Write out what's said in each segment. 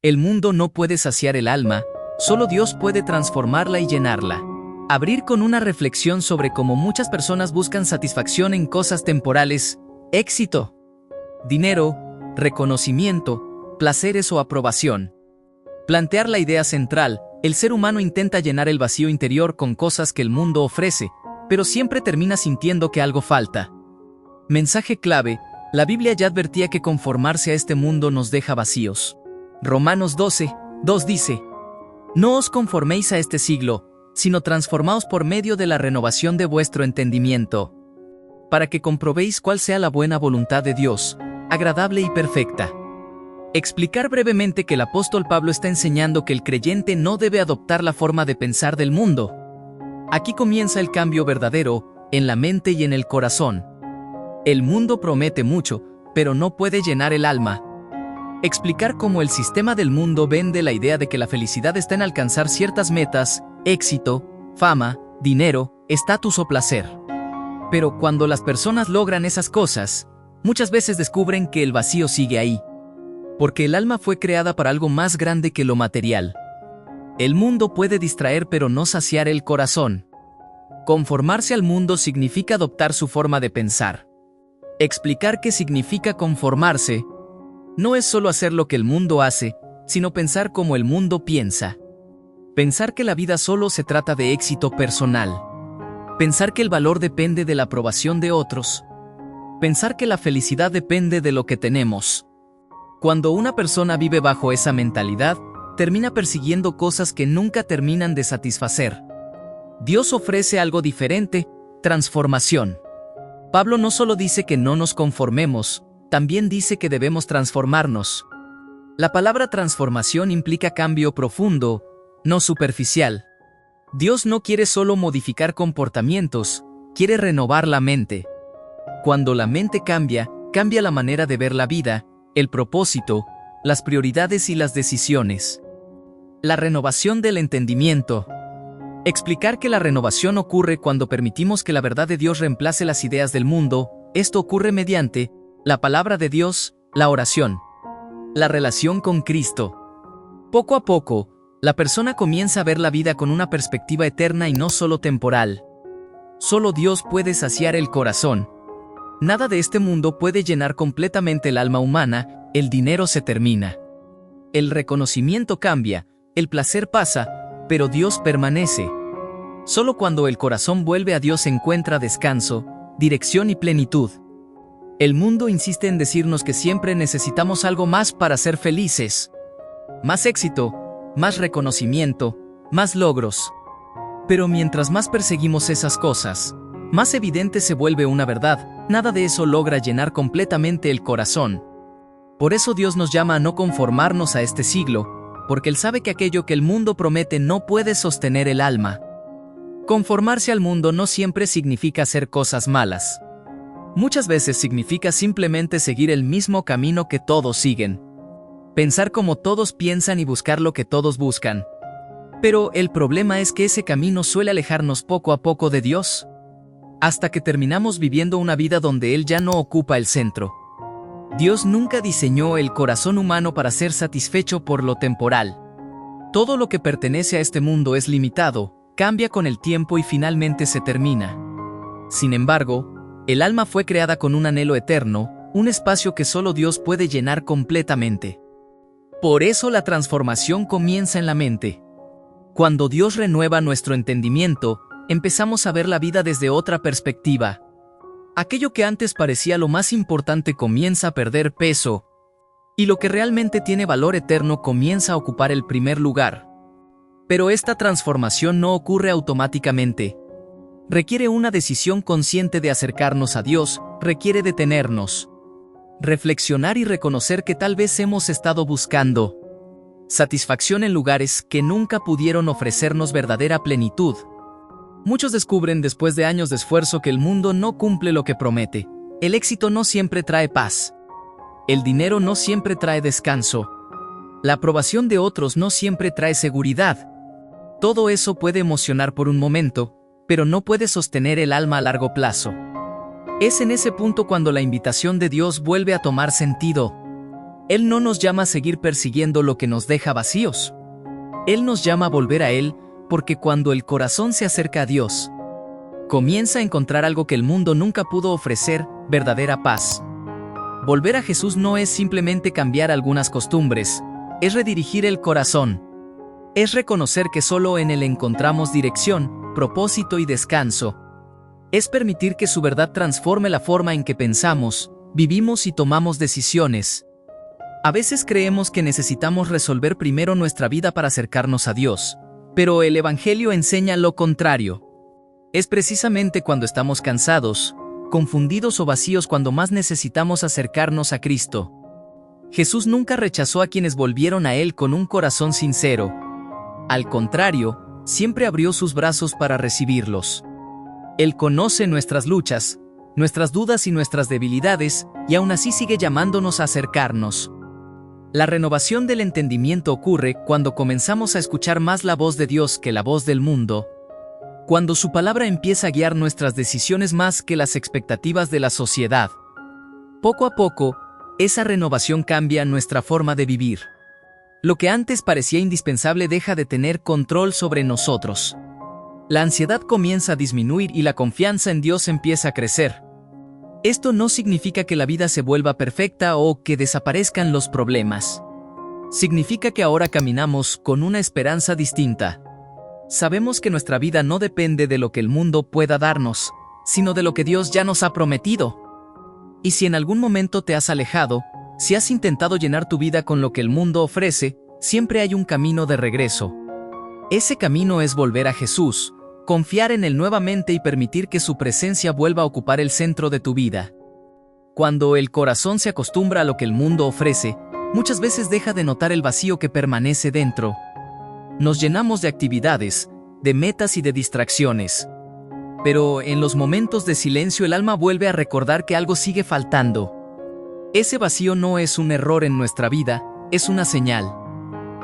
El mundo no puede saciar el alma, solo Dios puede transformarla y llenarla. Abrir con una reflexión sobre cómo muchas personas buscan satisfacción en cosas temporales, éxito, dinero, reconocimiento, placeres o aprobación. Plantear la idea central: el ser humano intenta llenar el vacío interior con cosas que el mundo ofrece, pero siempre termina sintiendo que algo falta. Mensaje clave: la Biblia ya advertía que conformarse a este mundo nos deja vacíos. Romanos 12:2 dice: No os conforméis a este siglo, sino transformaos por medio de la renovación de vuestro entendimiento, para que comprobéis cuál sea la buena voluntad de Dios, agradable y perfecta. Explicar brevemente que el apóstol Pablo está enseñando que el creyente no debe adoptar la forma de pensar del mundo. Aquí comienza el cambio verdadero, en la mente y en el corazón. El mundo promete mucho, pero no puede llenar el alma. Explicar cómo el sistema del mundo vende la idea de que la felicidad está en alcanzar ciertas metas, éxito, fama, dinero, estatus o placer. Pero cuando las personas logran esas cosas, muchas veces descubren que el vacío sigue ahí. Porque el alma fue creada para algo más grande que lo material. El mundo puede distraer pero no saciar el corazón. Conformarse al mundo significa adoptar su forma de pensar. Explicar qué significa conformarse no es solo hacer lo que el mundo hace, sino pensar como el mundo piensa. Pensar que la vida solo se trata de éxito personal. Pensar que el valor depende de la aprobación de otros. Pensar que la felicidad depende de lo que tenemos. Cuando una persona vive bajo esa mentalidad, termina persiguiendo cosas que nunca terminan de satisfacer. Dios ofrece algo diferente: transformación. Pablo no solo dice que no nos conformemos, también dice que debemos transformarnos. La palabra transformación implica cambio profundo, no superficial. Dios no quiere solo modificar comportamientos, quiere renovar la mente. Cuando la mente cambia, cambia la manera de ver la vida, el propósito, las prioridades y las decisiones. La renovación del entendimiento. Explicar que la renovación ocurre cuando permitimos que la verdad de Dios reemplace las ideas del mundo. Esto ocurre mediante la palabra de Dios, la oración, la relación con Cristo. Poco a poco, la persona comienza a ver la vida con una perspectiva eterna y no solo temporal. Solo Dios puede saciar el corazón. Nada de este mundo puede llenar completamente el alma humana. El dinero se termina. El reconocimiento cambia, el placer pasa, pero Dios permanece. Solo cuando el corazón vuelve a Dios se encuentra descanso, dirección y plenitud. El mundo insiste en decirnos que siempre necesitamos algo más para ser felices. Más éxito, más reconocimiento, más logros. Pero mientras más perseguimos esas cosas, más evidente se vuelve una verdad: nada de eso logra llenar completamente el corazón. Por eso Dios nos llama a no conformarnos a este siglo, porque Él sabe que aquello que el mundo promete no puede sostener el alma. Conformarse al mundo no siempre significa hacer cosas malas. Muchas veces significa simplemente seguir el mismo camino que todos siguen. Pensar como todos piensan y buscar lo que todos buscan. Pero el problema es que ese camino suele alejarnos poco a poco de Dios, hasta que terminamos viviendo una vida donde Él ya no ocupa el centro. Dios nunca diseñó el corazón humano para ser satisfecho por lo temporal. Todo lo que pertenece a este mundo es limitado, cambia con el tiempo y finalmente se termina. Sin embargo, el alma fue creada con un anhelo eterno, un espacio que solo Dios puede llenar completamente. Por eso la transformación comienza en la mente. Cuando Dios renueva nuestro entendimiento, empezamos a ver la vida desde otra perspectiva. Aquello que antes parecía lo más importante comienza a perder peso, y lo que realmente tiene valor eterno comienza a ocupar el primer lugar. Pero esta transformación no ocurre automáticamente. Requiere una decisión consciente de acercarnos a Dios, requiere detenernos, reflexionar y reconocer que tal vez hemos estado buscando satisfacción en lugares que nunca pudieron ofrecernos verdadera plenitud. Muchos descubren después de años de esfuerzo que el mundo no cumple lo que promete. El éxito no siempre trae paz. El dinero no siempre trae descanso. La aprobación de otros no siempre trae seguridad. Todo eso puede emocionar por un momento, pero no puede sostener el alma a largo plazo. Es en ese punto cuando la invitación de Dios vuelve a tomar sentido. Él no nos llama a seguir persiguiendo lo que nos deja vacíos. Él nos llama a volver a Él, porque cuando el corazón se acerca a Dios, comienza a encontrar algo que el mundo nunca pudo ofrecer: verdadera paz. Volver a Jesús no es simplemente cambiar algunas costumbres, es redirigir el corazón. Es reconocer que solo en Él encontramos dirección, propósito y descanso. Es permitir que su verdad transforme la forma en que pensamos, vivimos y tomamos decisiones. A veces creemos que necesitamos resolver primero nuestra vida para acercarnos a Dios, pero el Evangelio enseña lo contrario. Es precisamente cuando estamos cansados, confundidos o vacíos cuando más necesitamos acercarnos a Cristo. Jesús nunca rechazó a quienes volvieron a Él con un corazón sincero. Al contrario, siempre abrió sus brazos para recibirlos. Él conoce nuestras luchas, nuestras dudas y nuestras debilidades, y aún así sigue llamándonos a acercarnos. La renovación del entendimiento ocurre cuando comenzamos a escuchar más la voz de Dios que la voz del mundo, cuando su palabra empieza a guiar nuestras decisiones más que las expectativas de la sociedad. Poco a poco, esa renovación cambia nuestra forma de vivir. Lo que antes parecía indispensable deja de tener control sobre nosotros. La ansiedad comienza a disminuir y la confianza en Dios empieza a crecer. Esto no significa que la vida se vuelva perfecta o que desaparezcan los problemas. Significa que ahora caminamos con una esperanza distinta. Sabemos que nuestra vida no depende de lo que el mundo pueda darnos, sino de lo que Dios ya nos ha prometido. Y si en algún momento te has alejado, si has intentado llenar tu vida con lo que el mundo ofrece, siempre hay un camino de regreso. Ese camino es volver a Jesús, confiar en Él nuevamente y permitir que su presencia vuelva a ocupar el centro de tu vida. Cuando el corazón se acostumbra a lo que el mundo ofrece, muchas veces deja de notar el vacío que permanece dentro. Nos llenamos de actividades, de metas y de distracciones. Pero en los momentos de silencio el alma vuelve a recordar que algo sigue faltando. Ese vacío no es un error en nuestra vida, es una señal.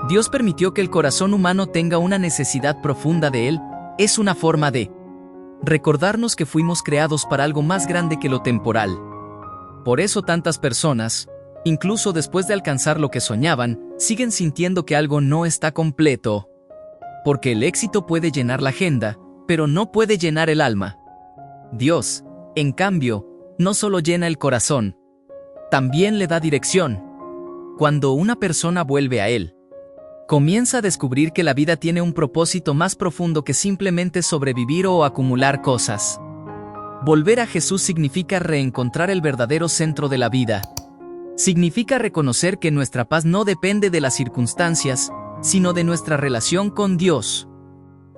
Dios permitió que el corazón humano tenga una necesidad profunda de Él, es una forma de recordarnos que fuimos creados para algo más grande que lo temporal. Por eso tantas personas, incluso después de alcanzar lo que soñaban, siguen sintiendo que algo no está completo. Porque el éxito puede llenar la agenda, pero no puede llenar el alma. Dios, en cambio, no solo llena el corazón, también le da dirección. Cuando una persona vuelve a Él, comienza a descubrir que la vida tiene un propósito más profundo que simplemente sobrevivir o acumular cosas. Volver a Jesús significa reencontrar el verdadero centro de la vida. Significa reconocer que nuestra paz no depende de las circunstancias, sino de nuestra relación con Dios.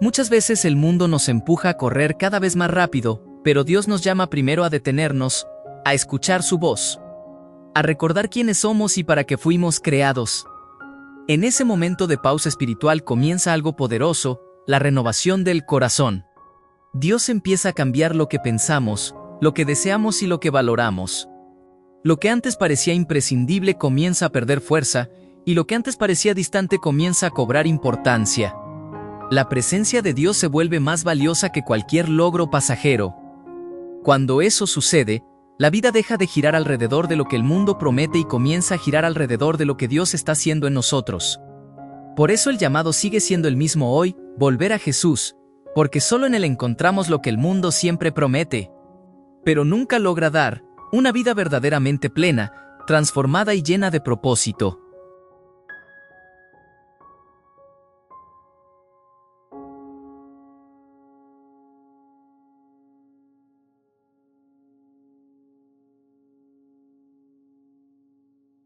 Muchas veces el mundo nos empuja a correr cada vez más rápido, pero Dios nos llama primero a detenernos, a escuchar su voz, a recordar quiénes somos y para qué fuimos creados. En ese momento de pausa espiritual comienza algo poderoso, la renovación del corazón. Dios empieza a cambiar lo que pensamos, lo que deseamos y lo que valoramos. Lo que antes parecía imprescindible comienza a perder fuerza, y lo que antes parecía distante comienza a cobrar importancia. La presencia de Dios se vuelve más valiosa que cualquier logro pasajero. Cuando eso sucede, la vida deja de girar alrededor de lo que el mundo promete y comienza a girar alrededor de lo que Dios está haciendo en nosotros. Por eso el llamado sigue siendo el mismo hoy, volver a Jesús, porque solo en Él encontramos lo que el mundo siempre promete, pero nunca logra dar: una vida verdaderamente plena, transformada y llena de propósito.